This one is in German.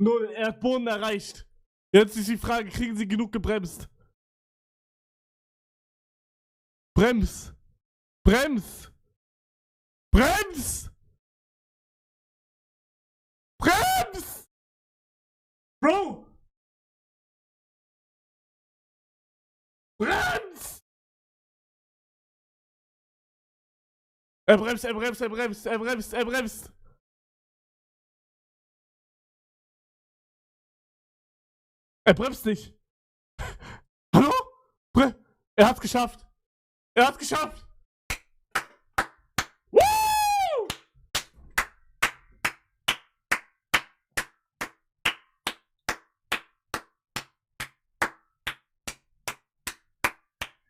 0, er hat Boden erreicht. Jetzt ist die Frage, kriegen sie genug gebremst? Brems! Brems! Brems! Brems! Bro! Brems! Er bremst, er bremst, er bremst, er bremst, er bremst! Er bremst nicht! Hallo? Er hat's geschafft! Er hat's geschafft!